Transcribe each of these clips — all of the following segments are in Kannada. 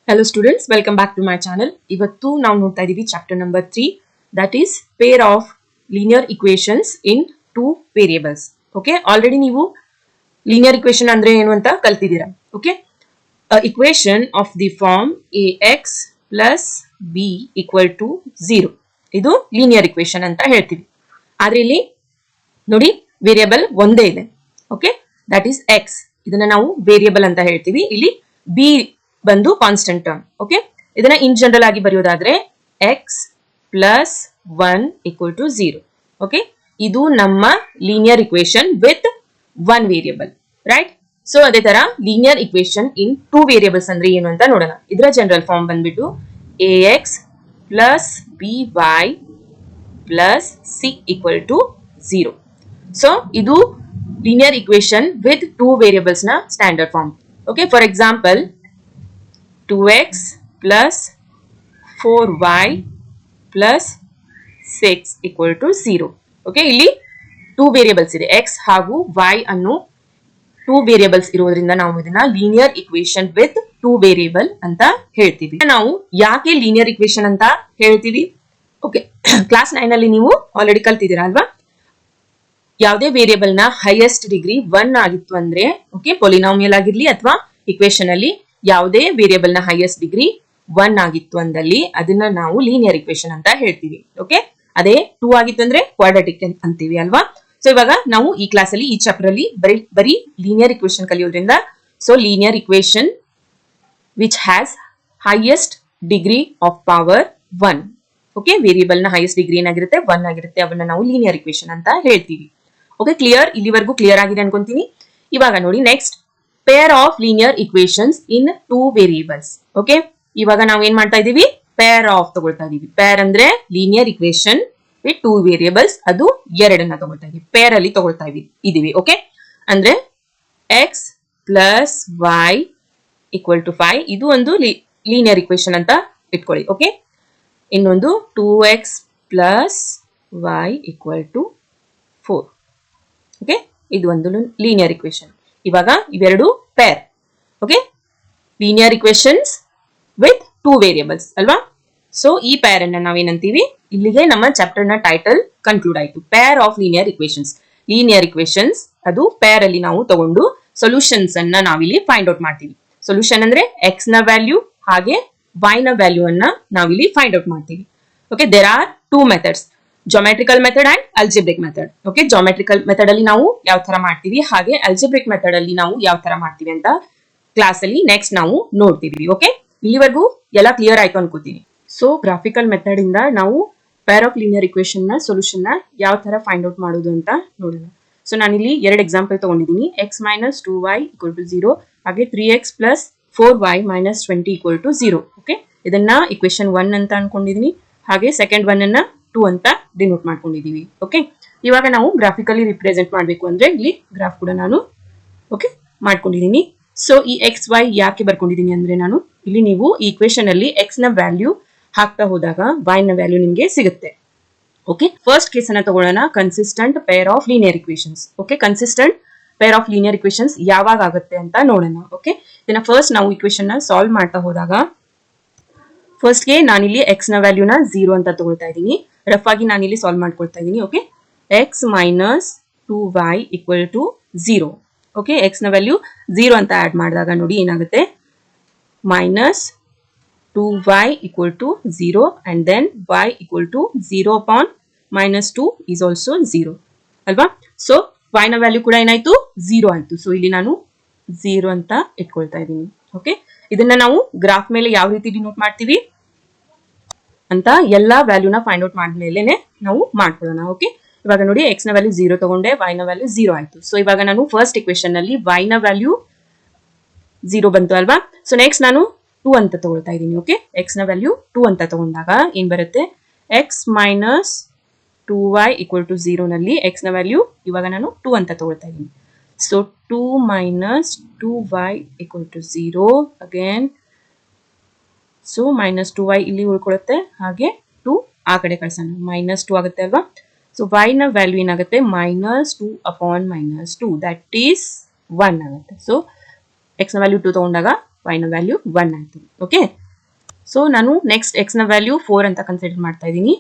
Hello students, welcome back to my channel. ಇವತ್ತು ನಾವು ನೋಡ್ತಾ ಇದೀವಿ chapter number 3 that is pair of linear equations in two variables. Okay, already ನೀವು linear equation ಅಂದ್ರೆ ಏನು ಅಂತ ಕಲ್ತಿದ್ದೀರಾ. Okay, a equation of the form ax plus b equal to 0. ಇದು linear equation ಅಂತ ಹೇಳ್ತೀವಿ. ಆದ್ರೆ ಇಲ್ಲಿ ನೋಡಿ ವೇರಿಯಬಲ್ ಒಂದೇ ಇದೆ. Okay, that is x. ಇದನ್ನ ನಾವು ವೇರಿಯಬಲ್ ಅಂತ ಹೇಳ್ತೀವಿ. ಇಲ್ಲಿ b ಬಂದು ಕಾನ್ಸ್ಟೆಂಟ್ ಟರ್ಮ್. ಓಕೆ, ಇದನ್ನ ಇನ್ ಜನರಲ್ ಆಗಿ ಬರೆಯೋದಾದ್ರೆ x plus 1 equal to 0. Okay, ಇದು ನಮ್ಮ linear equation with one variable, right? So ಅದೇ ತರ linear equation in two variables ಅಂದ್ರೆ ಏನು ಅಂತ ನೋಡೋಣ. ಇದರ ಜನರಲ್ ಫಾರ್ಮ್ ಬಂದ್ಬಿಟ್ಟು A x plus B y plus C equal to 0. So ಇದು linear equation with two variables ನ standard form. Okay, for example 2x plus 4y plus 6 equal to 0. Okay, ಇಲ್ಲಿ ಟೂ ವೇರಿಯಬಲ್ಸ್ ಇದೆ, x ಹಾಗೂ y ಅನ್ನು ಟೂ ವೇರಿಯಬಲ್ಸ್ ಇರೋದ್ರಿಂದ ನಾವು ಇದನ್ನ linear equation with two variable ಅಂತ ಹೇಳ್ತೀವಿ. ನಾವು ಯಾಕೆ ಲೀನಿಯರ್ ಇಕ್ವೇಶನ್ ಅಂತ ಹೇಳ್ತೀವಿ? ಓಕೆ, ಕ್ಲಾಸ್ 9 ಅಲ್ಲಿ ನೀವು ಆಲ್ರೆಡಿ ಕಲ್ತಿದ್ದೀರಾ ಅಲ್ವಾ? ಯಾವುದೇ ವೇರಿಯಬಲ್ ನ ಹೈಯೆಸ್ಟ್ ಡಿಗ್ರಿ 1 ಆಗಿತ್ತು ಅಂದ್ರೆ, ಓಕೆ, ಪೊಲಿನಾಮಿಯಲ್ ಆಗಿರ್ಲಿ ಅಥವಾ ಇಕ್ವೇಶನ್ ಅಲ್ಲಿ ಯಾವುದೇ ವೇರಿಯಬಲ್ ನ ಹೈಯೆಸ್ಟ್ ಡಿಗ್ರಿ 1 ಆಗಿತ್ತು ಅಂದಲ್ಲಿ ಅದನ್ನ ನಾವು ಲೀನಿಯರ್ ಇಕ್ವೇಶನ್ ಅಂತ ಹೇಳ್ತೀವಿ. ಓಕೆ, ಅದೇ 2 ಆಗಿತ್ತು ಅಂದ್ರೆ ಕ್ವಾಡ್ರಾಟಿಕ್ ಅಂತೀವಿ ಅಲ್ವಾ? ಸೊ ಇವಾಗ ನಾವು ಈ ಕ್ಲಾಸ್ ಅಲ್ಲಿ ಈ ಚಾಪ್ಟರ್ ಅಲ್ಲಿ ಬರೀ ಲೀನಿಯರ್ ಇಕ್ವೇಶನ್ ಕಲಿಯೋದ್ರಿಂದ, so linear equation which has highest degree of power 1. Okay, variable ನ ಹೈಯೆಸ್ಟ್ ಡಿಗ್ರಿ ಏನಾಗಿರುತ್ತೆ 1 ಆಗಿರುತ್ತೆ, ಅವನ್ನ ನಾವು ಲೀನಿಯರ್ ಇಕ್ವೇಶನ್ ಅಂತ ಹೇಳ್ತೀವಿ. Okay, clear? ಇಲ್ಲಿವರೆಗೂ ಕ್ಲಿಯರ್ ಆಗಿದೆ ಅನ್ಕೊಂತೀನಿ. ಇವಾಗ ನೋಡಿ next pair of linear equations in two variables. Okay, ಇವಾಗ ನಾವು ಏನ್ ಮಾಡ್ತಾ ಇದೀವಿ? pair of ತಗೊಳ್ತಾ ಇದೀವಿ. pair ಅಂದ್ರೆ linear equation with two variables, ಅದು ಎರಡನ್ನ ತಗೊಳ್ತಾ ಇದೀವಿ, pair ಅಲ್ಲಿ ತಗೊಳ್ತಾ ಇದೀವಿ. ಓಕೆ, ಅಂದ್ರೆ x plus y equal to 5 ಇದು ಒಂದು linear equation ಅಂತ ಇಟ್ಕೊಳ್ಳಿ. ಓಕೆ, ಇನ್ನೊಂದು 2x plus y equal to 4. Okay, ಇದು ಒಂದು linear equation. ಇವಾಗ ಇವೆರಡು pair. Okay, linear equations with two variables ಅಲ್ವಾ? ಸೊ ಈ ಪೇರ್ ಅನ್ನ ನಾವೇನಂತೀವಿ? ಇಲ್ಲಿಗೆ ನಮ್ಮ ಚಾಪ್ಟರ್ ನ ಟೈಟಲ್ ಕನ್ಕ್ಲೂಡ್ ಆಯ್ತು. Pair of linear equations. Linear equations ಅದು ಪೇರ್ ಅಲ್ಲಿ ನಾವು ತಗೊಂಡು ಸೊಲ್ಯೂಷನ್ಸ್ ಅನ್ನ ನಾವಿಲ್ಲಿ ಫೈಂಡ್ ಔಟ್ ಮಾಡ್ತೀವಿ. ಸೊಲ್ಯೂಷನ್ ಅಂದ್ರೆ ಎಕ್ಸ್ ನ ವ್ಯಾಲ್ಯೂ ಹಾಗೆ ವೈ ನ ವ್ಯಾಲ್ಯೂ ಅನ್ನ ನಾವಿಲ್ಲಿ ಫೈಂಡ್ ಔಟ್ ಮಾಡ್ತೀವಿ. Okay, there are two methods, geometrical method and algebraic method. Okay, geometrical method ಅಲ್ಲಿ ನಾವು ಯಾವ ತರ ಮಾಡ್ತೀವಿ, ಹಾಗೆ ಅಲ್ಜಿಬ್ರಿಕ್ ಮೆಥಡ್ ಅಲ್ಲಿ ನಾವು ಯಾವ ತರ ಮಾಡ್ತೀವಿ ಅಂತ ಕ್ಲಾಸ್ ಅಲ್ಲಿ ನೆಕ್ಸ್ಟ್ ನಾವು ನೋಡ್ತೀವಿ. ಓಕೆ, ಇಲ್ಲಿವರೆಗೂ ಎಲ್ಲ ಕ್ಲಿಯರ್ ಆಯ್ತು ಅನ್ಕೋತೀನಿ. ಸೊ ಗ್ರಾಫಿಕಲ್ ಮೆಥಡ್ ಇಂದ ನಾವು ಪೇರ್ ಆಫ್ ಲೀನಿಯರ್ ಇಕ್ವೇಶನ್ ನ ಸೊಲ್ಯೂಷನ್ ನ ಯಾವ ತರ ಫೈಂಡ್ ಔಟ್ ಮಾಡೋದು ಅಂತ ನೋಡೋಣ. ಸೊ ನಾನಿಲ್ಲಿ ಎರಡು ಎಕ್ಸಾಂಪಲ್ ತಗೊಂಡಿದ್ದೀನಿ. X minus 2y equal to 0 ಹಾಗೆ 3x plus 4y minus 20 equal to 0. Okay, ಇದನ್ನ ಇಕ್ವೇಶನ್ 1 ಅಂತ ಅನ್ಕೊಂಡಿದೀನಿ, ಹಾಗೆ ಸೆಕೆಂಡ್ ಒನ್ ಅನ್ನ 2 ಅಂತ ಡಿನೋಟ್ ಮಾಡ್ಕೊಂಡಿದೀವಿ. ಓಕೆ, ಇವಾಗ ನಾವು ಗ್ರಾಫಿಕಲಿ ರಿಪ್ರೆಸೆಂಟ್ ಮಾಡಬೇಕು ಅಂದ್ರೆ ಇಲ್ಲಿ ಗ್ರಾಫ್ ಕೂಡ ನಾನು ಓಕೆ ಮಾಡ್ಕೊಂಡಿದೀನಿ. ಸೊ ಈ ಎಕ್ಸ್ ವೈ ಯಾಕೆ ಬರ್ಕೊಂಡಿದೀನಿ ಅಂದ್ರೆ, ನಾನು ಇಲ್ಲಿ ನೀವು ಈ ಇಕ್ವೇಶನ್ ಅಲ್ಲಿ ಎಕ್ಸ್ ನ ವ್ಯಾಲ್ಯೂ ಹಾಕ್ತಾ ಹೋದಾಗ ವೈ ನ ವ್ಯಾಲ್ಯೂ ನಿಮಗೆ ಸಿಗುತ್ತೆ. ಓಕೆ, ಫಸ್ಟ್ ಕೇಸ್ ಅನ್ನ ತಗೊಳ್ಳೋಣ, consistent pair of linear equations. Okay, consistent pair of linear equations ಯಾವಾಗ ಆಗುತ್ತೆ ಅಂತ ನೋಡೋಣ. ಓಕೆ, ಇದನ್ನ ಫಸ್ಟ್ ನಾವು ಇಕ್ವೇಶನ್ ನ ಸಾಲ್ವ್ ಮಾಡ್ತಾ ಹೋದಾಗ ಫಸ್ಟ್ ಗೆ ನಾನಿಲ್ಲಿ ಎಕ್ಸ್ ನ ವ್ಯಾಲ್ಯೂನ 0 ಅಂತ ತಗೊಳ್ತಾ ಇದ್ದೀನಿ. ರಫ್ ಆಗಿ ನಾನಿಲ್ಲಿ ಸಾಲ್ವ್ ಮಾಡ್ಕೊಳ್ತಾ ಇದ್ದೀನಿ. Okay, x minus 2y equal to 0. Okay, x ನ ವ್ಯಾಲ್ಯೂ 0 ಅಂತ ಆಡ್ ಮಾಡಿದಾಗ ನೋಡಿ ಏನಾಗುತ್ತೆ, minus 2y equal to 0 and then y equal to 0 upon minus 2 is also 0 ಅಲ್ವಾ? ಸೊ y ನ ವ್ಯಾಲ್ಯೂ ಕೂಡ ಏನಾಯ್ತು 0 ಆಯ್ತು. ಸೊ ಇಲ್ಲಿ ನಾನು 0 ಅಂತ ಇಟ್ಕೊಳ್ತಾ ಇದ್ದೀನಿ. ಓಕೆ, ಇದನ್ನ ನಾವು ಗ್ರಾಫ್ ಮೇಲೆ ಯಾವ ರೀತಿ ಡಿನೋಟ್ ಮಾಡ್ತೀವಿ ಅಂತ ಎಲ್ಲಾ ವ್ಯಾಲ್ಯೂನ ಫೈಂಡ್ ಔಟ್ ಮಾಡಿದ್ಮೇಲೆ ನಾವು ಮಾಡ್ಕೊಳ್ಳೋಣ. ಓಕೆ, ಇವಾಗ ನೋಡಿ ಎಕ್ಸ್ ನ ವ್ಯಾಲ್ಯೂ 0 ತಗೊಂಡೆ, ವೈ ನ ವ್ಯಾಲ್ಯೂ 0 ಆಯ್ತು. ಸೊ ಇವಾಗ ನಾನು ಫಸ್ಟ್ ಇಕ್ವೇಶನ್ ಅಲ್ಲಿ ವೈ ನ ವ್ಯಾಲ್ಯೂ 0 ಬಂತು ಅಲ್ವಾ? ಸೊ ನೆಕ್ಸ್ಟ್ ನಾನು 2 ಅಂತ ತಗೊಳ್ತಾ ಇದ್ದೀನಿ. ಓಕೆ, ಎಕ್ಸ್ ನ ವ್ಯಾಲ್ಯೂ 2 ಅಂತ ತಗೊಂಡಾಗ ಏನ್ ಬರುತ್ತೆ, X minus 2y equal to 0 ನಲ್ಲಿ ಎಕ್ಸ್ ನ ವ್ಯಾಲ್ಯೂ ಇವಾಗ ನಾನು 2 ಅಂತ ತಗೊಳ್ತಾ ಇದ್ದೀನಿ. So 2 minus 2y equal to 0 again. So minus 2y ಇಲ್ಲಿ ಉಳ್ಕೊಳ್ಳುತ್ತೆ, ಹಾಗೆ 2 ಆ ಕಡೆ ಕಳ್ಸೋಣ, ಮೈನಸ್ 2 ಆಗುತ್ತೆ ಅಲ್ವಾ? ಸೊ y ನ ವ್ಯಾಲ್ಯೂ ಏನಾಗುತ್ತೆ, minus 2 upon minus 2 that is 1 ಆಗುತ್ತೆ. ಸೊ ಎಕ್ಸ್ ನ ವ್ಯಾಲ್ಯೂ 2 ತಗೊಂಡಾಗ y ನ ವ್ಯಾಲ್ಯೂ 1 ಆಯಿತು. ಓಕೆ, ಸೊ ನಾನು ನೆಕ್ಸ್ಟ್ x ನ ವ್ಯಾಲ್ಯೂ 4 ಅಂತ ಕನ್ಸಿಡರ್ ಮಾಡ್ತಾ ಇದ್ದೀನಿ.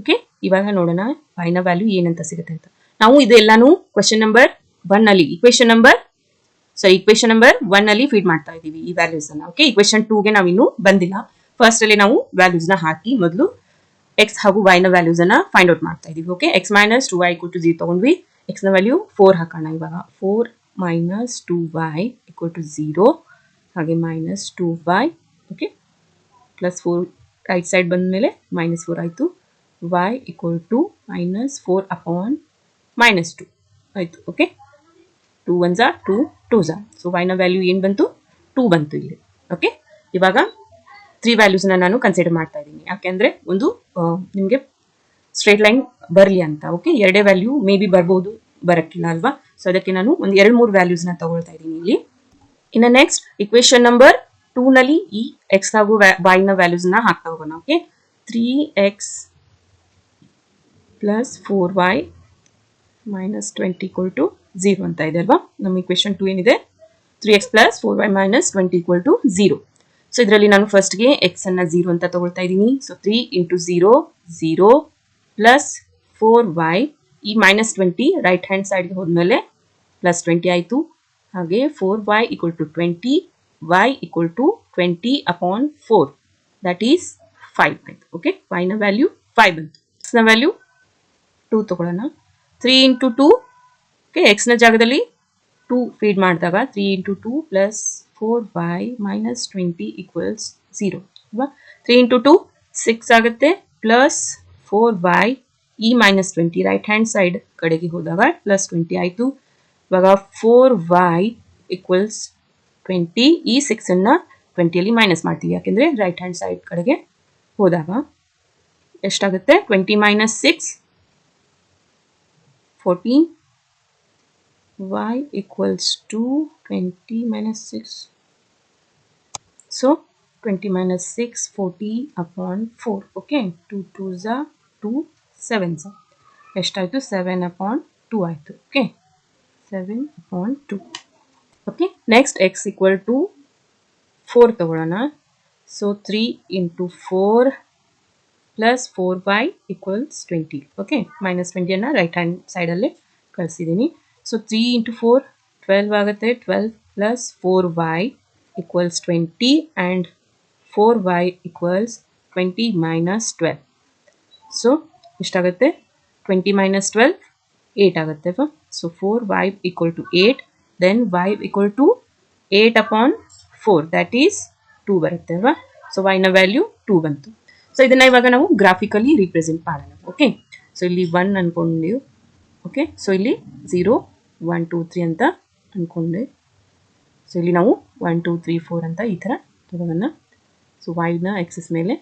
ಓಕೆ, ಇವಾಗ ನೋಡೋಣ y ನ ವ್ಯಾಲ್ಯೂ ಏನಂತ ಸಿಗುತ್ತೆ ಅಂತ. ನಾವು ಇದೆಲ್ಲಾನು ಕ್ವೆಶ್ಚನ್ ನಂಬರ್ 1 ಅಲ್ಲಿ ಇಕ್ವೇಶನ್ ನಂಬರ್ 1 ಅಲ್ಲಿ ಫೀಡ್ ಮಾಡ್ತಾ ಇದ್ದೀವಿ ಈ ವ್ಯಾಲ್ಯೂಸ್ ಅನ್ನ. ಓಕೆ, ಇಕ್ವೇಶನ್ 2 ಗೆ ನಾವು ಇನ್ನೂ ಬಂದಿಲ್ಲ. ಫಸ್ಟ್ ಅಲ್ಲಿ ನಾವು ವ್ಯಾಲ್ಯೂಸ್ ನ ಹಾಕಿ ಮೊದಲು x ಹಾಗೂ y ನ ವ್ಯಾಲ್ಯೂಸ್ ಅನ್ನ ಫೈಂಡ್ ಔಟ್ ಮಾಡ್ತಾ ಇದೀವಿ. Okay, x minus 2y equal to 0 ತಗೊಂಡ್ವಿ. x ನ ವ್ಯಾಲ್ಯೂ 4 ಹಾಕೋಣ. ಇವಾಗ 4 minus 2y equal to 0 ಹಾಗೆ minus 2y. Okay, plus 4 right side ಬಂದ ಮೇಲೆ minus 4 ಆಯಿತು. y equal to minus 4 upon minus 2 ಆಯಿತು. Okay, 2 1s are 2 2s are. So y ನ ವ್ಯಾಲ್ಯೂ ಏನು ಬಂತು? 2 ಬಂತು ಇಲ್ಲಿ. ಓಕೆ, ಇವಾಗ 3 ವ್ಯಾಲ್ಯೂಸ್ನ ನಾನು ಕನ್ಸಿಡರ್ ಮಾಡ್ತಾ ಇದ್ದೀನಿ. ಯಾಕೆಂದರೆ ಒಂದು ನಿಮಗೆ ಸ್ಟ್ರೇಟ್ ಲೈನ್ ಬರಲಿ ಅಂತ. ಓಕೆ, ಎರಡೇ ವ್ಯಾಲ್ಯೂ ಮೇ ಬಿ ಬರ್ಬೋದು, ಬರೋಕ್ಕಿಲ್ಲ ಅಲ್ವಾ. ಸೊ ಅದಕ್ಕೆ ನಾನು ಒಂದು 2-3 ವ್ಯಾಲ್ಯೂಸ್ನ ತಗೊಳ್ತಾ ಇದ್ದೀನಿ ಇಲ್ಲಿ. ಇನ್ನು ನೆಕ್ಸ್ಟ್ ಇಕ್ವೇಶನ್ ನಂಬರ್ 2 ನಲ್ಲಿ ಈ x ಹಾಗೂ y ನ ವ್ಯಾಲ್ಯೂಸ್ನ ಹಾಕ್ತಾ ಹೋಗೋಣ. Okay, 3x plus 4y minus 20 equal to 0 ಅಂತ ಇದೆ ಅಲ್ವಾ. ನಮ್ಮ ಇಕ್ವೇಶನ್ 2 ಏನಿದೆ? 3x plus 4y minus 20 equal to 0. So ಇದರಲ್ಲಿ ನಾನು ಫಸ್ಟ್ಗೆ x ಅನ್ನ 0 ಅಂತ ತಗೊಳ್ತಾ ಇದ್ದೀನಿ. ಸೊ 3 into 0 0 ಪ್ಲಸ್ 4y, ಈ minus 20 ರೈಟ್ ಹ್ಯಾಂಡ್ ಸೈಡ್ಗೆ ಹೋದ್ಮೇಲೆ ಪ್ಲಸ್ 20 ಆಯಿತು. ಹಾಗೆ 4y equal to 20, y equal to 20 upon 4 that is 5 ಆಯಿತು. ಓಕೆ, y ನ ವ್ಯಾಲ್ಯೂ 5 ಬಂತು. x ನ ವ್ಯಾಲ್ಯೂ 2 ತಗೊಳ್ಳೋಣ. 3 into 2. ಓಕೆ, x ನ ಜಾಗದಲ್ಲಿ 2 ಫೀಡ್ ಮಾಡಿದಾಗ 3 into 2 plus 4y minus 20 equals 0 ಅಲ್ವಾ. 3 into 2 6 ಆಗುತ್ತೆ, ಪ್ಲಸ್ 4y, ಈ minus 20 ರೈಟ್ ಹ್ಯಾಂಡ್ ಸೈಡ್ ಕಡೆಗೆ ಹೋದಾಗ ಪ್ಲಸ್ 20 ಆಯಿತು. ಇವಾಗ 4y equals 20, ಈ 6 ಅನ್ನ 20ಯಲ್ಲಿ ಮೈನಸ್ ಮಾಡ್ತೀವಿ, ಯಾಕೆಂದರೆ ರೈಟ್ ಹ್ಯಾಂಡ್ ಸೈಡ್ ಕಡೆಗೆ ಹೋದಾಗ ಎಷ್ಟಾಗುತ್ತೆ? 20 minus 6 14, y equals to 20 minus 6. So 20 minus 6 40 upon 4. Okay, 2 2s are 2 7s are ಎಷ್ಟಾಯಿತು? 7 upon 2 ಆಯಿತು. Okay, 7 upon 2. Okay, next x equal to 4 ತಗೊಳ್ಳೋಣ. So 3 into 4 plus 4y equals 20. Okay, minus 20 ಅನ್ನ ರೈಟ್ ಹ್ಯಾಂಡ್ ಸೈಡಲ್ಲಿ ಕಳಿಸಿದ್ದೀನಿ. ಸೊ 3 into 4 12 ಆಗುತ್ತೆ. 12 plus 4y equals 20 and 4y equals 20 minus 12. So ಎಷ್ಟಾಗುತ್ತೆ? 20 minus 12 8 ಆಗುತ್ತೆ. So 4y equal to 8, then y equal to 8 upon 4 that is 2 ಬರುತ್ತೆ ಅಲ್ವಾ. ಸೊ y ನ ವ್ಯಾಲ್ಯೂ 2 ಬಂತು. ಸೊ ಇದನ್ನ ಇವಾಗ ನಾವು ಗ್ರಾಫಿಕಲಿ ರಿಪ್ರೆಸೆಂಟ್ ಮಾಡೋಣ. ಓಕೆ, ಸೊ ಇಲ್ಲಿ 1 ಅನ್ಕೊಂಡು, ಓಕೆ, ಸೊ ಇಲ್ಲಿ 0 1 2 3 ಅಂತ ಅನ್ಕೊಂಡೆ. ಸೊ ಇಲ್ಲಿ ನಾವು 1 2 3 4 ಅಂತ ಈ ಥರ ತಗೊಳ್ಳೋಣ. ಸೊ y ನ ಎಕ್ಸಸ್ ಮೇಲೆ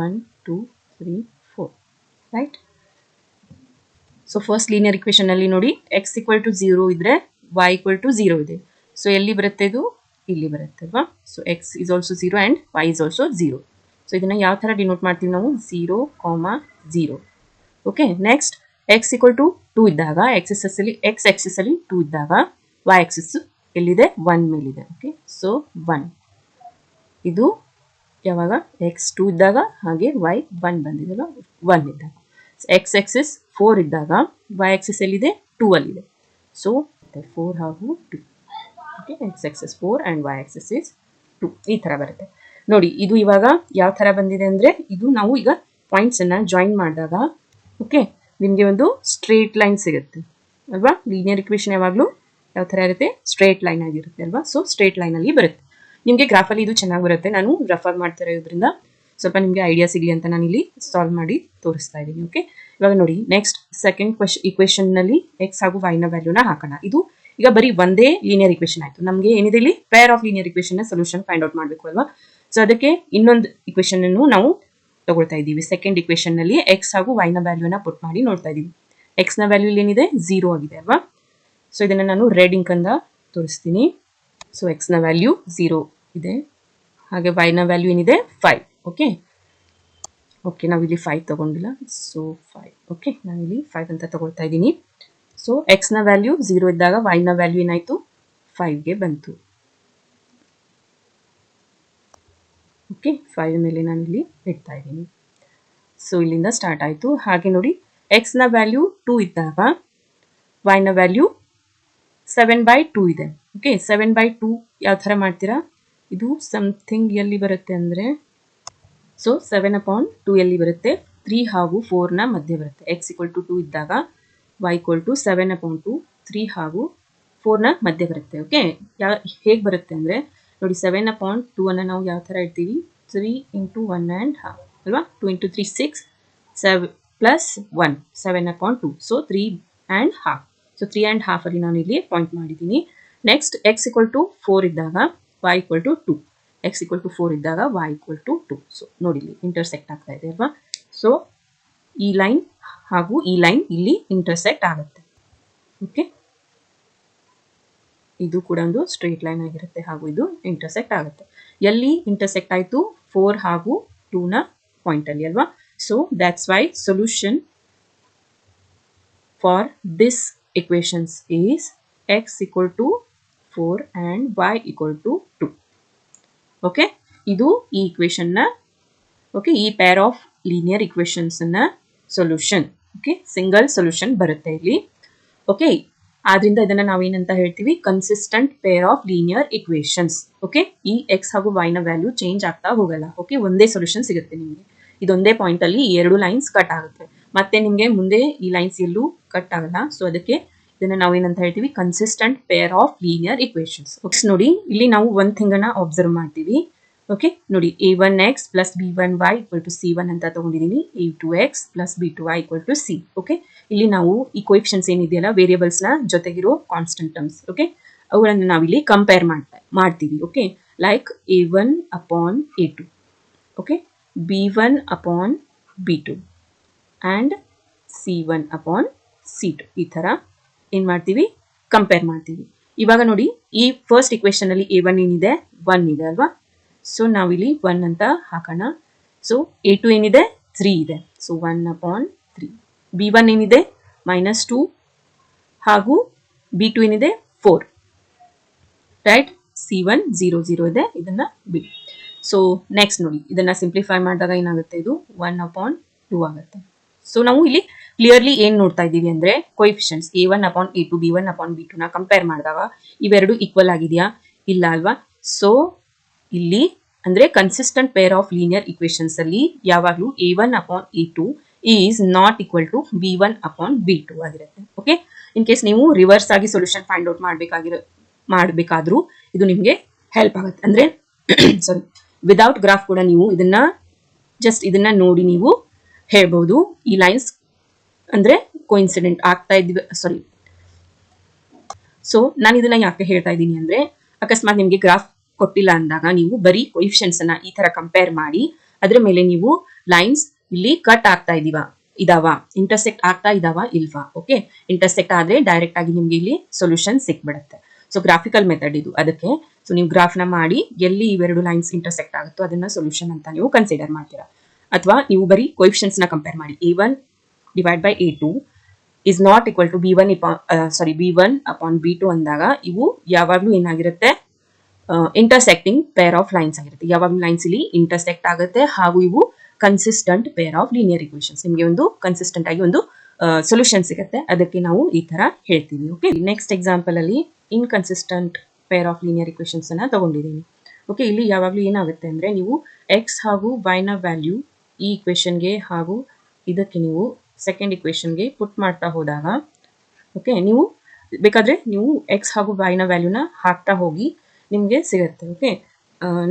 1 2 3 4 right. So first linear equation ಅಲ್ಲಿ ನೋಡಿ x equal to 0 ಇದ್ರೆ y equal to 0 ಇದೆ. ಸೊ ಎಲ್ಲಿ ಬರುತ್ತೆ? ಇದು ಇಲ್ಲಿ ಬರುತ್ತೆ ಅಲ್ವಾ. So x is also 0 and y is also 0. So ಇದನ್ನ ಯಾವ ಥರ ಡಿನೋಟ್ ಮಾಡ್ತೀವಿ ನಾವು? 0, 0. Okay, next x equal to 2 ಇದ್ದಾಗ x axis ಅಲ್ಲಿ 2 ಇದ್ದಾಗ y axis ಎಲ್ಲಿದೆ? 1 ಮೇಲಿದೆ. ಓಕೆ, ಸೊ 1 ಇದು ಯಾವಾಗ? x 2 ಇದ್ದಾಗ, ಹಾಗೆ y 1 ಬಂದಿದೆಲ್ಲ 1 ಇದ್ದಾಗ. x axis 4 ಇದ್ದಾಗ y axis ಎಲ್ಲಿದೆ? 2 ಅಲ್ಲಿದೆ. ಸೊ 4 ಹಾಗೂ 2. Okay, x axis 4 and y axis is 2 ಈ ಥರ ಬರುತ್ತೆ ನೋಡಿ. ಇದು ಇವಾಗ ಯಾವ ಥರ ಬಂದಿದೆ ಅಂದರೆ, ಇದು ನಾವು ಈಗ ಪಾಯಿಂಟ್ಸನ್ನು ಜಾಯಿನ್ ಮಾಡಿದಾಗ ಓಕೆ ನಿಮಗೆ ಒಂದು ಸ್ಟ್ರೇಟ್ ಲೈನ್ ಸಿಗುತ್ತೆ ಅಲ್ವಾ. ಲೀನಿಯರ್ ಇಕ್ವೇಶನ್ ಯಾವಾಗಲೂ ಯಾವ ಥರ ಇರುತ್ತೆ? ಸ್ಟ್ರೇಟ್ ಲೈನ್ ಆಗಿರುತ್ತೆ ಅಲ್ವಾ. ಸೊ ಸ್ಟ್ರೇಟ್ ಲೈನಲ್ಲಿ ಬರುತ್ತೆ. ನಿಮಗೆ ಗ್ರಾಫಲ್ಲಿ ಇದು ಚೆನ್ನಾಗಿ ಬರುತ್ತೆ. ನಾನು ರೆಫರ್ ಮಾಡ್ತಾ ಇರೋದ್ರಿಂದ ಸ್ವಲ್ಪ ನಿಮಗೆ ಐಡಿಯಾ ಸಿಗಲಿ ಅಂತ ನಾನು ಇಲ್ಲಿ ಸಾಲ್ವ್ ಮಾಡಿ ತೋರಿಸ್ತಾ ಇದ್ದೀನಿ. ಓಕೆ, ಇವಾಗ ನೋಡಿ ನೆಕ್ಸ್ಟ್ ಸೆಕೆಂಡ್ ಇಕ್ವೇಶನ್ನಲ್ಲಿ ಎಕ್ಸ್ ಹಾಗೂ ವೈನ ವ್ಯಾಲ್ಯೂನ ಹಾಕೋಣ. ಇದು ಈಗ ಬರೀ ಒಂದೇ ಲೀನಿಯರ್ ಇಕ್ವೇಶನ್ ಆಯಿತು. ನಮಗೆ ಏನಿದೆ ಇಲ್ಲಿ? ಪೇರ್ ಆಫ್ ಲೀನಿಯರ್ ಇಕ್ವೇಶನ್ನ ಸೊಲ್ಯೂಷನ್ ಫೈಂಡ್ ಔಟ್ ಮಾಡಬೇಕು ಅಲ್ವಾ. ಸೊ ಅದಕ್ಕೆ ಇನ್ನೊಂದು ಇಕ್ವೇಶನ್ ಅನ್ನು ನಾವು ತಗೊಳ್ತಾ ಇದ್ದೀವಿ. ಸೆಕೆಂಡ್ ಇಕ್ವೇಶನ್ ನಲ್ಲಿ ಎಕ್ಸ್ ಹಾಗೂ ವೈನ ವ್ಯಾಲ್ಯೂನ ಪುಟ್ ಮಾಡಿ ನೋಡ್ತಾ ಇದ್ದೀವಿ. ಎಕ್ಸ್ ನ ವ್ಯಾಲ್ಯೂ ಏನಿದೆ? 0 ಆಗಿದೆ ಅಲ್ವಾ. ಸೊ ಇದನ್ನ ನಾನು ರೆಡ್ ಇಂಕ್ ಅಂದ ತೋರಿಸ್ತೀನಿ. ಸೊ ಎಕ್ಸ್ ನ ವ್ಯಾಲ್ಯೂ 0 ಇದೆ, ಹಾಗೆ ವೈ ನ ವ್ಯಾಲ್ಯೂ ಏನಿದೆ? 5. ಓಕೆ ಓಕೆ ನಾವಿಲ್ಲಿ 5 ತಗೊಂಡಿಲ್ಲ. ಸೊ 5 ಓಕೆ ನಾವಿಲ್ಲಿ 5 ಅಂತ ತಗೊಳ್ತಾ ಇದ್ದೀನಿ. ಸೊ ಎಕ್ಸ್ ನ ವ್ಯಾಲ್ಯೂ 0 ಇದ್ದಾಗ ವೈ ನ ವ್ಯಾಲ್ಯೂ ಏನಾಯಿತು? 5ಗೆ ಬಂತು. ಓಕೆ 5 ಮೇಲೆ ನಾನು ಇಲ್ಲಿ ಇಡ್ತಾ ಇದ್ದೀನಿ. ಸೊ ಇಲ್ಲಿಂದ ಸ್ಟಾರ್ಟ್ ಆಯಿತು. ಹಾಗೆ ನೋಡಿ ಎಕ್ಸ್ನ ವ್ಯಾಲ್ಯೂ 2 ಇದ್ದಾಗ ವೈನ ವ್ಯಾಲ್ಯೂ 7/2 ಇದೆ. ಓಕೆ 7/2 ಯಾವ ಥರ ಮಾಡ್ತೀರಾ, ಇದು ಸಮಥಿಂಗ್ ಎಲ್ಲಿ ಬರುತ್ತೆ ಅಂದರೆ, ಸೊ 7/2 ಎಲ್ಲಿ ಬರುತ್ತೆ, 3 ಹಾಗೂ 4ನ ಮಧ್ಯೆ ಬರುತ್ತೆ. ಎಕ್ಸ್ ಈಕ್ವಲ್ ಟು 2 ಇದ್ದಾಗ y ಈಕ್ವಲ್ ಟು 7/2 3 ಹಾಗೂ 4ನ ಮಧ್ಯೆ ಬರುತ್ತೆ. ಓಕೆ ಹೇಗೆ ಬರುತ್ತೆ ಅಂದರೆ ನೋಡಿ, 7/2 ಅನ್ನು ನಾವು ಯಾವ ಥರ ಇಡ್ತೀವಿ, 3 × 1.5 ಅಲ್ವಾ, 2 × 3 6 7 ಪ್ಲಸ್ 1 7/2 ಸೊ 3.5. ಸೊ 3.5 ಅಲ್ಲಿ ನಾನು ಇಲ್ಲಿ ಪಾಯಿಂಟ್ ಮಾಡಿದ್ದೀನಿ. ನೆಕ್ಸ್ಟ್ ಎಕ್ಸ್ ಈಕ್ವಲ್ ಟು 4 ಇದ್ದಾಗ y equal to 2, x equal to 4 ಇದ್ದಾಗ y ಈಕ್ವಲ್ ಟು 2. ಸೊ ನೋಡಿ ಇಲ್ಲಿ ಇಂಟರ್ಸೆಕ್ಟ್ ಆಗ್ತಾ ಇದೆ ಅಲ್ವಾ. ಸೊ ಈ ಲೈನ್ ಹಾಗೂ ಈ ಲೈನ್ ಇಲ್ಲಿ ಇಂಟರ್ಸೆಕ್ಟ್ ಆಗುತ್ತೆ. ಓಕೆ ಇದು ಕೂಡ ಒಂದು ಸ್ಟ್ರೇಟ್ ಲೈನ್ ಆಗಿರುತ್ತೆ ಹಾಗೂ ಇದು ಇಂಟರ್ಸೆಕ್ಟ್ ಆಗುತ್ತೆ. ಎಲ್ಲಿ ಇಂಟರ್ಸೆಕ್ಟ್ ಆಯಿತು, 4 ಹಾಗೂ 2ನ ಪಾಯಿಂಟ್ ಅಲ್ಲಿ ಅಲ್ವಾ. So that's Y solution for this equations is x equal to 4 and y equal to 2. Okay ಇದು ಈ ಇಕ್ವೇಶನ್ ನ, ಓಕೆ ಈ ಪೇರ್ ಆಫ್ ಲೀನಿಯರ್ ಇಕ್ವೇಶನ್ಸ್ ನ ಸೊಲ್ಯೂಷನ್. ಓಕೆ ಸಿಂಗಲ್ ಸೊಲ್ಯೂಷನ್ ಬರುತ್ತೆ ಇಲ್ಲಿ. ಓಕೆ ಆದ್ರಿಂದ ಇದನ್ನ ನಾವೇನಂತ ಹೇಳ್ತೀವಿ, consistent pair of linear equations. Okay ಈ ಎಕ್ಸ್ ಹಾಗೂ ವೈ ನ ವ್ಯಾಲ್ಯೂ ಚೇಂಜ್ ಆಗ್ತಾ ಹೋಗಲ್ಲ. ಓಕೆ ಒಂದೇ ಸೊಲ್ಯೂಷನ್ ಸಿಗುತ್ತೆ ನಿಮಗೆ. ಇದೊಂದೇ ಪಾಯಿಂಟ್ ಅಲ್ಲಿ ಈ ಎರಡು ಲೈನ್ಸ್ ಕಟ್ ಆಗುತ್ತೆ, ಮತ್ತೆ ನಿಮಗೆ ಮುಂದೆ ಈ ಲೈನ್ಸ್ ಎಲ್ಲೂ ಕಟ್ ಆಗಲ್ಲ. ಸೊ ಅದಕ್ಕೆ ಇದನ್ನ ನಾವೇನಂತ ಹೇಳ್ತೀವಿ, consistent pair of linear equations. Okay ನೋಡಿ ಇಲ್ಲಿ ನಾವು ಒಂದ್ ಥಿಂಗ್ ಅನ್ನ ಅಬ್ಸರ್ವ್ ಮಾಡ್ತೀವಿ. ಓಕೆ ನೋಡಿ a1x plus b1y equal to c1 ಅಂತ ತಗೊಂಡಿದ್ದೀನಿ, a2x plus b2y equal to c. Okay ಇಲ್ಲಿ ನಾವು ಈ ಕೋಎಫಿಷಿಯಂಟ್ಸ್ ಏನಿದೆಯಲ್ಲ, ವೇರಿಯೇಬಲ್ಸ್ ನ ಜೊತೆಗಿರೋ ಕಾನ್ಸ್ಟೆಂಟ್ ಟರ್ಮ್ಸ್, ಓಕೆ ಅವುಗಳನ್ನು ನಾವಿಲ್ಲಿ ಕಂಪೇರ್ ಮಾಡ್ತೀವಿ. Okay like a1 upon a2, okay b1 upon b2 and c1 upon c2. ಈ ಥರ ಏನು ಮಾಡ್ತೀವಿ, ಕಂಪೇರ್ ಮಾಡ್ತೀವಿ. ಇವಾಗ ನೋಡಿ ಈ ಫಸ್ಟ್ ಇಕ್ವೇಶನ್ ಅಲ್ಲಿ a1 ಏನಿದೆ, 1 ಇದೆ ಅಲ್ವಾ. ಸೊ ನಾವಿಲ್ಲಿ 1 ಅಂತ ಹಾಕೋಣ. ಸೊ a2 ಏನಿದೆ, 3 ಇದೆ. ಸೊ 1/3. b1 ಏನಿದೆ, -2 ಹಾಗೂ b2 ಏನಿದೆ, 4 ರೈಟ್. c1 0 0 ಇದೆ, ಇದನ್ನ ಬಿಡಿ. ಸೊ ನೆಕ್ಸ್ಟ್ ನೋಡಿ ಇದನ್ನ ಸಿಂಪ್ಲಿಫೈ ಮಾಡಿದಾಗ ಏನಾಗುತ್ತೆ, ಇದು 1/2 ಆಗುತ್ತೆ. ಸೊ ನಾವು ಇಲ್ಲಿ ಕ್ಲಿಯರ್ಲಿ ಏನ್ ನೋಡ್ತಾ ಇದ್ದೀವಿ ಅಂದ್ರೆ, coefficients a1 upon a2 b1 upon b2 ನ ಕಂಪೇರ್ ಮಾಡಿದಾಗ ಇವೆರಡು ಈಕ್ವಲ್ ಆಗಿದೆಯಾ, ಇಲ್ಲ ಅಲ್ವಾ. ಸೊ ಇಲ್ಲಿ ಅಂದ್ರೆ consistent pair of linear equations ಅಲ್ಲಿ ಯಾವಾಗಲೂ a1 upon a2 is not equal to b1 upon b2 ಆಗಿರುತ್ತೆ. ಓಕೆ ಇನ್ ಕೇಸ್ ನೀವು ರಿವರ್ಸ್ ಆಗಿ ಸೊಲ್ಯೂಷನ್ ಫೈಂಡ್ ಔಟ್ ಮಾಡಬೇಕಾದ್ರೂ ಇದು ನಿಮಗೆ ಹೆಲ್ಪ್ ಆಗುತ್ತೆ. ಅಂದ್ರೆ ಸಾರಿ ವಿದೌಟ್ ಗ್ರಾಫ್ ಕೂಡ ನೀವು ಇದನ್ನ ಜಸ್ಟ್ ಇದನ್ನ ನೋಡಿ ನೀವು ಹೇಳ್ಬಹುದು, ಈ ಲೈನ್ಸ್ ಅಂದ್ರೆ ಕೋಇನ್ಸಿಡೆಂಟ್ ಆಗ್ತಾ ಇದ್ವಿ. ಸಾರಿ, ಸೊ ನಾನು ಇದನ್ನ ಯಾಕೆ ಹೇಳ್ತಾ ಇದ್ದೀನಿ ಅಂದ್ರೆ, ಅಕಸ್ಮಾತ್ ನಿಮಗೆ ಗ್ರಾಫ್ ಕೊಟ್ಟಿಲ್ಲ ಅಂದಾಗ ನೀವು ಬರೀ ಕೋಎಫಿಷಿಯಂಟ್ಸ್ ಅನ್ನ ಈ ತರ ಕಂಪೇರ್ ಮಾಡಿ ಅದ್ರ ಮೇಲೆ ನೀವು ಲೈನ್ಸ್ ಇಲ್ಲಿ ಕಟ್ ಆಗ್ತಾ ಇದಾವ, ಇಂಟರ್ಸೆಕ್ಟ್ ಆಗ್ತಾ ಇದಾವ ಇಲ್ವಾ. ಓಕೆ ಇಂಟರ್ಸೆಕ್ಟ್ ಆದ್ರೆ ಡೈರೆಕ್ಟ್ ಆಗಿ ನಿಮ್ಗೆ ಇಲ್ಲಿ ಸೊಲ್ಯೂಷನ್ ಸಿಕ್ಬಿಡುತ್ತೆ. ಸೊ ಗ್ರಾಫಿಕಲ್ ಮೆಥಡ್ ಇದು. ಅದಕ್ಕೆ ಸೊ ನೀವು ಗ್ರಾಫ್ ನ ಮಾಡಿ ಎಲ್ಲಿ ಇವೆರಡು ಲೈನ್ಸ್ ಇಂಟರ್ಸೆಕ್ಟ್ ಆಗುತ್ತೋ ಅದನ್ನ ಸೊಲ್ಯೂಷನ್ ಅಂತ ನೀವು ಕನ್ಸಿಡರ್ ಮಾಡ್ತೀರಾ. ಅಥವಾ ನೀವು ಬರೀ ಕೋಎಫಿಷಿಯಂಟ್ಸ್ ನ ಕಂಪೇರ್ ಮಾಡಿ, a1 divide by a2 is not equal to b1 upon b2 ಅಂದಾಗ ಇವು ಯಾವಾಗ್ಲೂ ಏನಾಗಿರುತ್ತೆ, ಇಂಟರ್ಸೆಕ್ಟಿಂಗ್ ಪೇರ್ ಆಫ್ ಲೈನ್ಸ್ ಆಗಿರುತ್ತೆ. ಯಾವಾಗಲೂ ಲೈನ್ಸ್ ಇಲ್ಲಿ ಇಂಟರ್ಸೆಕ್ಟ್ ಆಗುತ್ತೆ ಹಾಗೂ ಇವು consistent pair of linear equations. ನಿಮಗೆ ಒಂದು ಕನ್ಸಿಸ್ಟೆಂಟ್ ಆಗಿ ಒಂದು ಸೊಲ್ಯೂಷನ್ ಸಿಗುತ್ತೆ, ಅದಕ್ಕೆ ನಾವು ಈ ತರ ಹೇಳ್ತೀವಿ. ಓಕೆ ನೆಕ್ಸ್ಟ್ ಎಕ್ಸಾಂಪಲ್ ಅಲ್ಲಿ inconsistent pair of linear equations ಅನ್ನ ತಗೊಂಡಿದ್ದೀನಿ. ಓಕೆ ಇಲ್ಲಿ ಯಾವಾಗಲೂ ಏನಾಗುತ್ತೆ ಅಂದ್ರೆ, ನೀವು ಎಕ್ಸ್ ಹಾಗೂ ವೈ ನ ವ್ಯಾಲ್ಯೂ ಈ ಇಕ್ವೇಶನ್ಗೆ ಹಾಗೂ ಇದಕ್ಕೆ ನೀವು ಸೆಕೆಂಡ್ ಇಕ್ವೇಶನ್ಗೆ ಪುಟ್ ಮಾಡ್ತಾ ಹೋದಾಗ, ಓಕೆ ನೀವು ಬೇಕಾದ್ರೆ ನೀವು ಎಕ್ಸ್ ಹಾಗೂ ವೈ ನ ವ್ಯಾಲ್ಯೂನ ಹಾಕ್ತಾ ಹೋಗಿ ನಿಮಗೆ ಸಿಗುತ್ತೆ. ಓಕೆ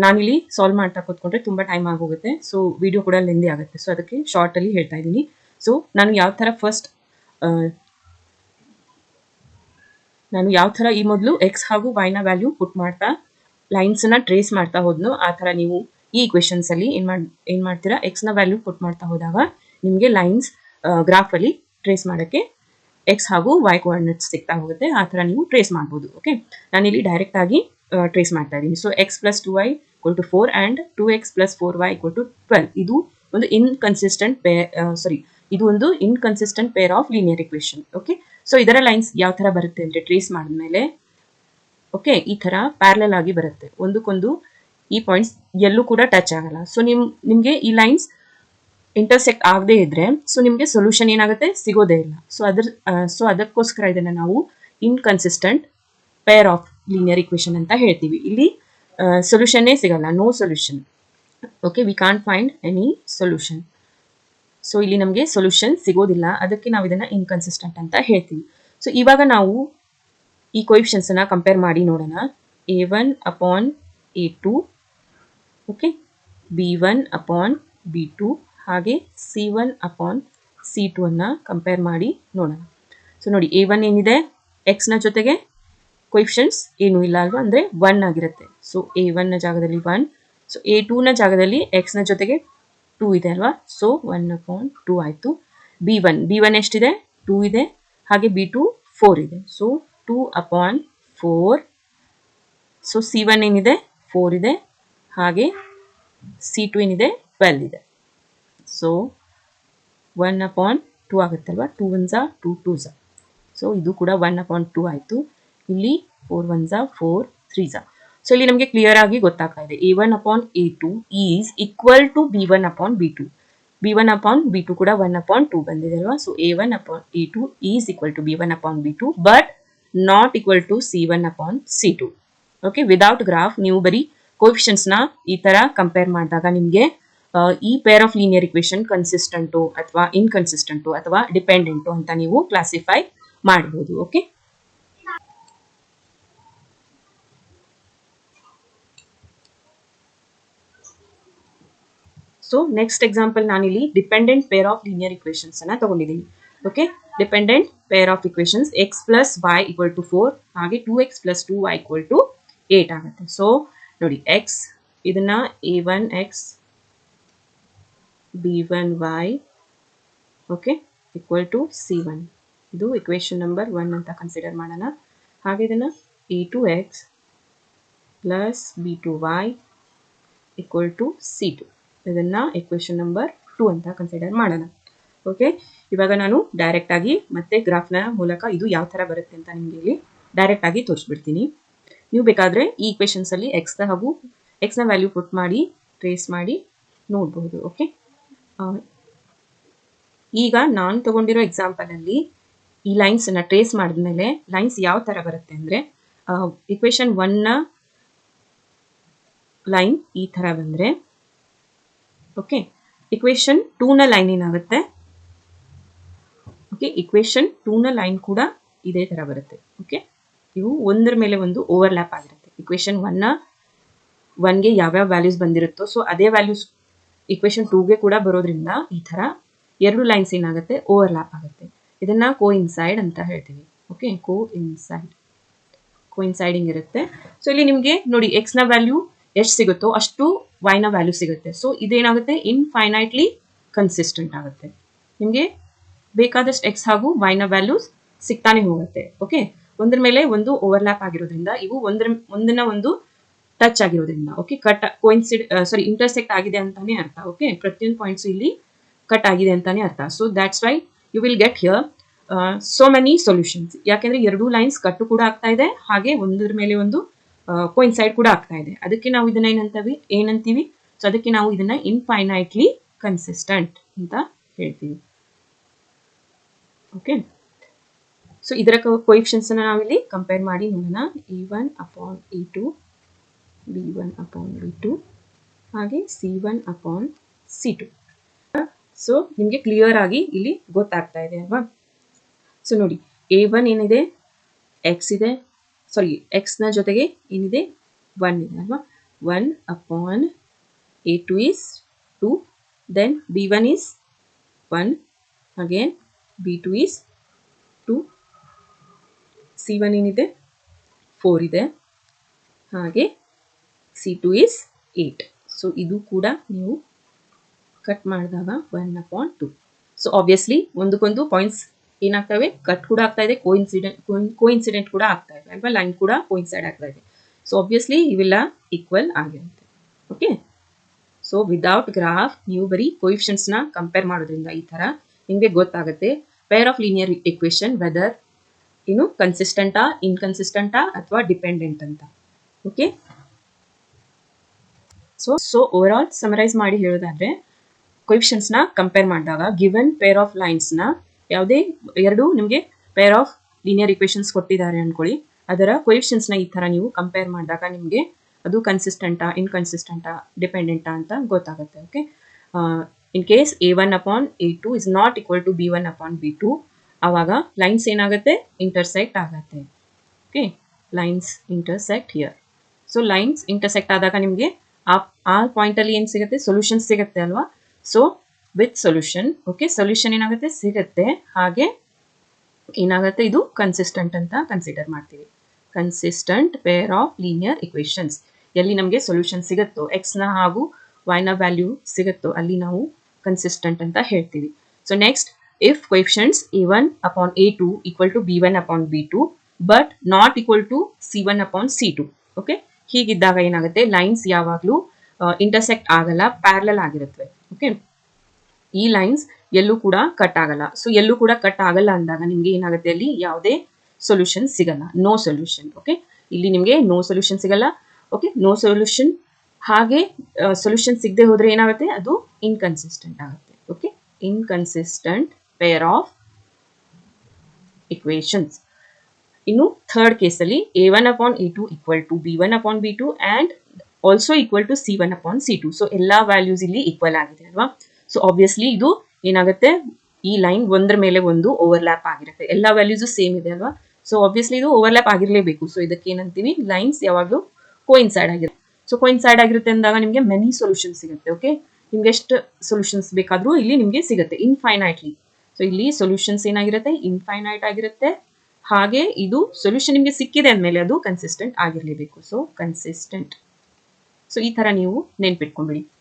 ನಾನಿಲ್ಲಿ ಸಾಲ್ವ್ ಮಾಡ್ತಾ ಕೂತ್ಕೊಂಡ್ರೆ ತುಂಬ ಟೈಮ್ ಆಗೋಗುತ್ತೆ. ಸೊ ವಿಡಿಯೋ ಕೂಡ ಲೆಂದಿ ಆಗುತ್ತೆ. ಸೊ ಅದಕ್ಕೆ ಶಾರ್ಟ್ ಅಲ್ಲಿ ಹೇಳ್ತಾ ಇದ್ದೀನಿ. ಸೊ ನಾನು ಯಾವ ಥರ ಈ ಮೊದಲು ಎಕ್ಸ್ ಹಾಗೂ ವೈ ನ ವ್ಯಾಲ್ಯೂ ಪುಟ್ ಮಾಡ್ತಾ ಲೈನ್ಸ್ ನ ಟ್ರೇಸ್ ಮಾಡ್ತಾ ಹೋದ್ನೋ ಆ ಥರ ನೀವು ಈ ಇಕ್ವೇಶನ್ಸ್ ಅಲ್ಲಿ ಏನ್ ಮಾಡ್ತೀರಾ, ಎಕ್ಸ್ ನ ವ್ಯಾಲ್ಯೂ ಪುಟ್ ಮಾಡ್ತಾ ಹೋದಾಗ ನಿಮಗೆ ಲೈನ್ಸ್ ಗ್ರಾಫ್ ಅಲ್ಲಿ ಟ್ರೇಸ್ ಮಾಡೋಕ್ಕೆ ಎಕ್ಸ್ ಹಾಗೂ ವೈ ಕೋಆರ್ಡಿನೇಟ್ಸ್ ಸಿಗ್ತಾ ಹೋಗುತ್ತೆ. ಆ ಥರ ನೀವು ಟ್ರೇಸ್ ಮಾಡ್ಬೋದು. ಓಕೆ ನಾನಿಲ್ಲಿ ಡೈರೆಕ್ಟ್ ಆಗಿ ಟ್ರೇಸ್ ಮಾಡ್ತಾ ಇದ್ದೀನಿ. So x plus 2y equal to 4 and 2x plus 4y equal to 12. ಇದು ಒಂದು inconsistent pair of linear equation. Okay so ಇದರ ಲೈನ್ಸ್ ಯಾವ ಥರ ಬರುತ್ತೆ ಅಂದರೆ, ಟ್ರೇಸ್ ಮಾಡಿದ್ಮೇಲೆ ಓಕೆ ಈ ಥರ ಪ್ಯಾರಲಲ್ ಆಗಿ ಬರುತ್ತೆ, ಒಂದಕ್ಕೊಂದು ಈ ಪಾಯಿಂಟ್ಸ್ ಎಲ್ಲೂ ಕೂಡ ಟಚ್ ಆಗಲ್ಲ. ಸೊ ನಿಮಗೆ ಈ ಲೈನ್ಸ್ ಇಂಟರ್ಸೆಕ್ಟ್ ಆಗದೆ ಇದ್ರೆ ಸೊ ನಿಮಗೆ ಸೊಲ್ಯೂಷನ್ ಏನಾಗುತ್ತೆ ಸಿಗೋದೇ ಇಲ್ಲ. ಸೊ ಅದಕ್ಕೋಸ್ಕರ ಇದನ್ನ ನಾವು inconsistent pair of linear equation ಅಂತ ಹೇಳ್ತೀವಿ. ಇಲ್ಲಿ ಸೊಲ್ಯೂಷನ್ನೇ ಸಿಗಲ್ಲ, no solution. Okay, we can't find any solution. So ಇಲ್ಲಿ ನಮಗೆ ಸೊಲ್ಯೂಷನ್ ಸಿಗೋದಿಲ್ಲ, ಅದಕ್ಕೆ ನಾವು ಇದನ್ನ ಇನ್ಕನ್ಸಿಸ್ಟೆಂಟ್ ಅಂತ ಹೇಳ್ತೀವಿ. ಸೊ ಇವಾಗ ನಾವು ಈ ಕೋಎಫಿಷಿಯಂಟ್ಸ್ ಅನ್ನ ಕಂಪೇರ್ ಮಾಡಿ ನೋಡೋಣ. a1 upon a2, okay, b1 upon b2 ಹಾಗೆ c1 ಅಪಾನ್ c2 ಅನ್ನ ಕಂಪೇರ್ ಮಾಡಿ ನೋಡೋಣ. ಸೊ ನೋಡಿ, a1 ಏನಿದೆ, x ನ ಜೊತೆಗೆ ಕೋಎಫಿಷಿಯಂಟ್ಸ್ ಏನೂ ಇಲ್ಲ ಅಲ್ವಾ, ಅಂದರೆ 1 ಆಗಿರುತ್ತೆ. ಸೊ a1 ನ ಜಾಗದಲ್ಲಿ 1, ಸೊ a2 ನ ಜಾಗದಲ್ಲಿ x ನ ಜೊತೆಗೆ 2 ಇದೆ ಅಲ್ವಾ, ಸೊ 1 ಅಪಾನ್ 2 ಆಯಿತು. b1 ಎಷ್ಟಿದೆ, 2 ಇದೆ, ಹಾಗೆ b2 4 ಇದೆ, ಸೊ 2 ಅಪಾನ್ 4. ಸೊ c1 ಏನಿದೆ 4 ಇದೆ, ಹಾಗೆ c2 ಏನಿದೆ 12 ಇದೆ. So 1 upon 2 ಆಗುತ್ತಲ್ವಾ, 2 1s 2 2s. So ಇದು ಕೂಡ 1 ಅಪಾನ್ 2 ಆಯಿತು. ಇಲ್ಲಿ 4 1s 4 3s. ಸೊ ಇಲ್ಲಿ ನಮಗೆ ಕ್ಲಿಯರ್ ಆಗಿ ಗೊತ್ತಾಗ್ತಾ ಇದೆ, a1 upon a2 is equal to b1 upon b2. b1 upon b2 ಕೂಡ 1 ಅಪಾನ್ 2 ಬಂದಿದೆ ಅಲ್ವಾ. So a1 upon a2 is equal to b1 upon b2 but not equal to c1 upon c2. Okay, without graph ನೀವು ಬರೀ ಕೋಎಫಿಷಿಯಂಟ್ಸ್ನ ಈ ತರ ಕಂಪೇರ್ ಮಾಡಿದಾಗ ನಿಮಗೆ ಈ pair of linear equation consistent ಅಥವಾ ಇನ್ಕನ್ಸಿಸ್ಟೆಂಟು ಅಥವಾ ಡಿಪೆಂಡೆಂಟು ಅಂತ ನೀವು ಕ್ಲಾಸಿಫೈ ಮಾಡಬಹುದು. ಓಕೆ, ಸೊ ನೆಕ್ಸ್ಟ್ ಎಕ್ಸಾಂಪಲ್ ನಾನಿಲ್ಲಿ dependent pair of linear equations ಅನ್ನ ತಗೊಂಡಿದ್ದೀನಿ. Okay, dependent pair of equations x plus y equal to 4 ಹಾಗೆ 2x plus 2y equal to 8 ಆಗುತ್ತೆ. ಸೊ ನೋಡಿ, ಎಕ್ಸ್ ಇದನ್ನ a1x b1y okay equal to c1, ಇದು ಇಕ್ವೇಶನ್ ನಂಬರ್ 1 ಅಂತ ಕನ್ಸಿಡರ್ ಮಾಡೋಣ. ಹಾಗೆ ಇದನ್ನ a2x plus b2y equal to c2, ಇದನ್ನ ಇಕ್ವೇಶನ್ ನಂಬರ್ 2 ಅಂತ ಕನ್ಸಿಡರ್ ಮಾಡೋಣ. ಓಕೆ, ಇವಾಗ ನಾನು ಡೈರೆಕ್ಟ್ ಆಗಿ ಮತ್ತೆ ಗ್ರಾಫ್ನ ಮೂಲಕ ಇದು ಯಾವ ಥರ ಬರುತ್ತೆ ಅಂತ ನಿಮಗೆ ಇಲ್ಲಿ ಡೈರೆಕ್ಟ್ ಆಗಿ ತೋರಿಸ್ಬಿಡ್ತೀನಿ. ನೀವು ಬೇಕಾದರೆ ಈ ಇಕ್ವೇಶನ್ಸ್ ಅಲ್ಲಿ ಎಕ್ಸ್ನ ಹಾಗೂ ಎಕ್ಸ್ನ ವ್ಯಾಲ್ಯೂ ಪುಟ್ ಮಾಡಿ ಟ್ರೇಸ್ ಮಾಡಿ ನೋಡಬಹುದು. ಓಕೆ, ಈಗ ನಾನು ತಗೊಂಡಿರೋ ಎಕ್ಸಾಂಪಲ್ ಅಲ್ಲಿ ಈ ಲೈನ್ಸ್ ಅನ್ನ ಟ್ರೇಸ್ ಮಾಡಿದ್ಮೇಲೆ ಲೈನ್ಸ್ ಯಾವ ಥರ ಬರುತ್ತೆ ಅಂದರೆ, ಇಕ್ವೇಶನ್ 1ನ ಲೈನ್ ಈ ಥರ ಬಂದರೆ, ಓಕೆ, ಇಕ್ವೇಶನ್ 2ನ ಲೈನ್ ಏನಾಗುತ್ತೆ, ಓಕೆ, ಇಕ್ವೇಶನ್ 2ನ ಲೈನ್ ಕೂಡ ಇದೇ ಥರ ಬರುತ್ತೆ. ಓಕೆ, ಇವು ಒಂದರ ಮೇಲೆ ಒಂದು ಓವರ್ಲ್ಯಾಪ್ ಆಗಿರುತ್ತೆ. ಇಕ್ವೇಶನ್ 1ಗೆ ಯಾವ್ಯಾವ ವ್ಯಾಲ್ಯೂಸ್ ಬಂದಿರುತ್ತೋ ಸೊ ಅದೇ ವ್ಯಾಲ್ಯೂಸ್ ಇಕ್ವೇಶನ್ 2ಗೆ ಕೂಡ ಬರೋದ್ರಿಂದ ಈ ಥರ ಎರಡು ಲೈನ್ಸ್ ಏನಾಗುತ್ತೆ, ಓವರ್ಲ್ಯಾಪ್ ಆಗುತ್ತೆ. ಇದನ್ನ ಕೋಇನ್ಸೈಡ್ ಅಂತ ಹೇಳ್ತೀವಿ. ಓಕೆ, ಕೋಇನ್ಸೈಡಿಂಗ್ ಇರುತ್ತೆ. ಸೊ ಇಲ್ಲಿ ನಿಮಗೆ ನೋಡಿ, ಎಕ್ಸ್ನ ವ್ಯಾಲ್ಯೂ ಎಷ್ಟು ಸಿಗುತ್ತೋ ಅಷ್ಟು ವೈನ ವ್ಯಾಲ್ಯೂ ಸಿಗುತ್ತೆ. ಸೊ ಇದೇನಾಗುತ್ತೆ, ಇನ್ಫೈನೈಟ್ಲಿ ಕನ್ಸಿಸ್ಟೆಂಟ್ ಆಗುತ್ತೆ. ನಿಮಗೆ ಬೇಕಾದಷ್ಟು ಎಕ್ಸ್ ಹಾಗೂ ವೈನ ವ್ಯಾಲ್ಯೂಸ್ ಸಿಗ್ತಾನೆ ಹೋಗುತ್ತೆ. ಓಕೆ, ಒಂದ್ರ ಮೇಲೆ ಒಂದು ಓವರ್ಲ್ಯಾಪ್ ಆಗಿರೋದ್ರಿಂದ, ಇವು ಒಂದನ್ನ ಒಂದು ಟಚ್ ಆಗಿರೋದ್ರಿಂದ, ಓಕೆ, ಇಂಟರ್ಸೆಕ್ಟ್ ಆಗಿದೆ ಅಂತಾನೆ ಅರ್ಥ. ಓಕೆ, ಪ್ರತಿಯೊಂದು ಪಾಯಿಂಟ್ಸ್ ಇಲ್ಲಿ ಕಟ್ ಆಗಿದೆ ಅಂತಾನೆ ಅರ್ಥ. So that's why you will get here so many solutions. ಯಾಕೆಂದ್ರೆ ಎರಡೂ ಲೈನ್ಸ್ ಕಟ್ಟು ಕೂಡ ಆಗ್ತಾ ಇದೆ, ಹಾಗೆ ಒಂದ್ರ ಮೇಲೆ ಒಂದು ಕೋಇನ್ಸೈಡ್ ಕೂಡ ಆಗ್ತಾ ಇದೆ. ಅದಕ್ಕೆ ನಾವು ಇದನ್ನ ಏನಂತೀವಿ, ಸೊ ಅದಕ್ಕೆ ನಾವು ಇದನ್ನ ಇನ್ಫೈನೈಟ್ಲಿ ಕನ್ಸಿಸ್ಟೆಂಟ್ ಅಂತ ಹೇಳ್ತೀವಿ. ಓಕೆ, ಸೊ ಇದರ ಕೋಎಫಿಷಿಯಂಟ್ಸ್ ಅನ್ನ ನಾವಿಲ್ಲಿ ಕಂಪೇರ್ ಮಾಡಿ ನೋಡೋಣ. a1 upon a2, b1 upon b2 ಹಾಗೆ c1 ಅಪಾನ್ c2. ಸೊ ನಿಮಗೆ ಕ್ಲಿಯರ್ ಆಗಿ ಇಲ್ಲಿ ಗೊತ್ತಾಗ್ತಾ ಇದೆ ಅಲ್ವಾ. ಸೊ ನೋಡಿ, a1 ಏನಿದೆ, ಎಕ್ಸ್ ಇದೆ, ಸಾರಿ ಎಕ್ಸ್ನ ಜೊತೆಗೆ ಏನಿದೆ 1 ಇದೆ ಅಲ್ವಾ. 1 upon a2 is 2, then b1 is 1, again b2 is 2, c1 ಏನಿದೆ 4 ಇದೆ, ಹಾಗೆ c2 is 8. ಸೊ ಇದು ಕೂಡ ನೀವು ಕಟ್ ಮಾಡಿದಾಗ 1/2. ಸೊ ಆಬ್ವಿಯಸ್ಲಿ ಒಂದಕ್ಕೊಂದು ಪಾಯಿಂಟ್ಸ್ ಏನಾಗ್ತವೆ, ಕಟ್ ಕೂಡ ಆಗ್ತಾ ಇದೆ, ಕೋಇನ್ಸಿಡೆಂಟ್ ಕೂಡ ಆಗ್ತಾ ಇದೆ ಅಲ್ವಾ, ಲೈನ್ ಕೂಡ ಕೋಇನ್ಸೈಡ್ ಆಗ್ತಾ ಇದೆ. ಸೊ ಆಬ್ವಿಯಸ್ಲಿ ಇವೆಲ್ಲ ಈಕ್ವಲ್ ಆಗಿರುತ್ತೆ. ಓಕೆ, ಸೊ ವಿದೌಟ್ ಗ್ರಾಫ್ ನೀವು ಬರೀ ಕೋಎಫಿಷಿಯಂಟ್ಸ್ನ ಕಂಪೇರ್ ಮಾಡೋದ್ರಿಂದ ಈ ಥರ ನಿಮಗೆ ಗೊತ್ತಾಗುತ್ತೆ pair of linear equation whether ಏನು ಕನ್ಸಿಸ್ಟೆಂಟಾ, ಇನ್ಕನ್ಸಿಸ್ಟೆಂಟಾ ಅಥವಾ ಡಿಪೆಂಡೆಂಟ್ ಅಂತ. Okay, so over all summarise ಮಾಡಿ ಹೇಳೋದಾದ್ರೆ ಕೊಯಿಫಿಷಿಯನ್ಸ್ ನ ಕಂಪೇರ್ ಮಾಡಿದಾಗ ಗಿವನ್ ಪೇರ್ ಆಫ್ ಲೈನ್ಸ್ ನ ಯಾವುದೇ ಎರಡು ನಿಮಗೆ ಪೇರ್ ಆಫ್ ಲೀನಿಯರ್ ಇಕ್ವೇಶನ್ಸ್ ಕೊಟ್ಟಿದ್ದಾರೆ ಅನ್ಕೊಳ್ಳಿ, ಅದರ ಕೊಯಿಫಿಷಿಯನ್ಸ್ ನ ಈ ತರ ನೀವು ಕಂಪೇರ್ ಮಾಡಿದಾಗ ನಿಮಗೆ ಅದು ಕನ್ಸಿಸ್ಟೆಂಟಾ ಇನ್ಕನ್ಸಿಸ್ಟೆಂಟಾ ಡಿಪೆಂಡೆಂಟಾ ಅಂತ ಗೊತ್ತಾಗುತ್ತೆ. Okay, in case a1 upon a2 is not equal to b1 upon b2, ಆವಾಗ ಲೈನ್ಸ್ ಏನಾಗುತ್ತೆ ಇಂಟರ್ಸೆಕ್ಟ್ ಆಗುತ್ತೆ. Okay, lines intersect here. So lines intersect ಆದಾಗ ನಿಮಗೆ ಆ ಪಾಯಿಂಟ್ ಅಲ್ಲಿ ಏನು ಸಿಗುತ್ತೆ, ಸೊಲ್ಯೂಷನ್ ಸಿಗುತ್ತೆ ಅಲ್ವಾ. So with solution, okay, solution ಏನಾಗುತ್ತೆ ಸಿಗುತ್ತೆ, ಹಾಗೆ ಏನಾಗುತ್ತೆ ಇದು ಕನ್ಸಿಸ್ಟೆಂಟ್ ಅಂತ ಕನ್ಸಿಡರ್ ಮಾಡ್ತೀವಿ. Consistent pair of linear equations, ಎಲ್ಲಿ ನಮಗೆ ಸೊಲ್ಯೂಷನ್ ಸಿಗುತ್ತೋ ಎಕ್ಸ್ ನ ಹಾಗೂ y ನ ವ್ಯಾಲ್ಯೂ ಸಿಗುತ್ತೋ ಅಲ್ಲಿ ನಾವು ಕನ್ಸಿಸ್ಟೆಂಟ್ ಅಂತ ಹೇಳ್ತೀವಿ. So next, if coefficients a1 upon a2 equal to b1 upon b2 but not equal to c1 upon c2, okay, ಹೀಗಿದ್ದಾಗ ಏನಾಗುತ್ತೆ ಲೈನ್ಸ್ ಯಾವಾಗಲೂ ಇಂಟರ್ಸೆಕ್ಟ್ ಆಗಲ್ಲ, ಪ್ಯಾರಲಲ್ ಆಗಿರುತ್ತವೆ. ಓಕೆ, ಈ ಲೈನ್ಸ್ ಎಲ್ಲೂ ಕೂಡ ಕಟ್ ಆಗಲ್ಲ. ಸೊ ಎಲ್ಲೂ ಕೂಡ ಕಟ್ ಆಗಲ್ಲ ಅಂದಾಗ ನಿಮ್ಗೆ ಏನಾಗುತ್ತೆ ಅಲ್ಲಿ ಯಾವುದೇ ಸೊಲ್ಯೂಷನ್ ಸಿಗಲ್ಲ, ನೋ ಸೊಲ್ಯೂಷನ್. ಓಕೆ, ಇಲ್ಲಿ ನಿಮಗೆ ನೋ ಸೊಲ್ಯೂಷನ್ ಸಿಗಲ್ಲ. ಓಕೆ, ನೋ ಸೊಲ್ಯೂಷನ್, ಹಾಗೆ ಸೊಲ್ಯೂಷನ್ ಸಿಗದೆ ಹೋದ್ರೆ ಏನಾಗುತ್ತೆ ಅದು ಇನ್ಕನ್ಸಿಸ್ಟೆಂಟ್ ಆಗುತ್ತೆ. Okay, inconsistent pair of equations. ಇನ್ನು ಥರ್ಡ್ ಕೇಸಲ್ಲಿ a1 upon a2 equal to b1 upon b2 and also equal to c1 upon c2. So ಎಲ್ಲ ವ್ಯಾಲ್ಯೂಸ್ ಇಲ್ಲಿ ಈಕ್ವಲ್ ಆಗಿದೆ ಅಲ್ವಾ. ಸೊ ಆಬ್ವಿಯಸ್ಲಿ ಇದು ಏನಾಗುತ್ತೆ, ಈ ಲೈನ್ ಒಂದ್ರ ಮೇಲೆ ಒಂದು ಓವರ್ಲ್ಯಾಪ್ ಆಗಿರುತ್ತೆ, ಎಲ್ಲ ವ್ಯಾಲ್ಯೂಸು ಸೇಮ್ ಇದೆ ಅಲ್ವಾ. ಸೊ ಆಬ್ವಿಯಸ್ಲಿ ಇದು ಓವರ್ಲ್ಯಾಪ್ ಆಗಿರಲೇಬೇಕು. ಸೊ ಇದಕ್ಕೆ ಏನಂತೀವಿ, ಲೈನ್ಸ್ ಯಾವಾಗಲೂ ಕೋಇನ್ಸೈಡ್ ಆಗಿರುತ್ತೆ. ಸೊ ಕೋಇನ್ಸೈಡ್ ಆಗಿರುತ್ತೆ ಅಂದಾಗ ನಿಮಗೆ ಮೆನಿ ಸೊಲ್ಯೂಷನ್ ಸಿಗುತ್ತೆ. ಓಕೆ, ನಿಮ್ಗೆ ಎಷ್ಟು ಸೊಲ್ಯೂಷನ್ಸ್ ಬೇಕಾದರೂ ಇಲ್ಲಿ ನಿಮಗೆ ಸಿಗುತ್ತೆ ಇನ್ಫೈನೈಟ್ಲಿ. ಸೊ ಇಲ್ಲಿ ಸೊಲ್ಯೂಷನ್ಸ್ ಏನಾಗಿರುತ್ತೆ ಇನ್ಫೈನೈಟ್ ಆಗಿರುತ್ತೆ, ಹಾಗೆ ಇದು ಸೊಲ್ಯೂಷನ್ ನಿಮಗೆ ಸಿಕ್ಕಿದೆ ಅಂದಮೇಲೆ ಅದು ಕನ್ಸಿಸ್ಟೆಂಟ್ ಆಗಿರಲೇಬೇಕು. So consistent. ಸೊ ಈ ತರ ನೀವು ನೆನ್ಪಿಟ್ಕೊಂಡ್ಬಿಡಿ.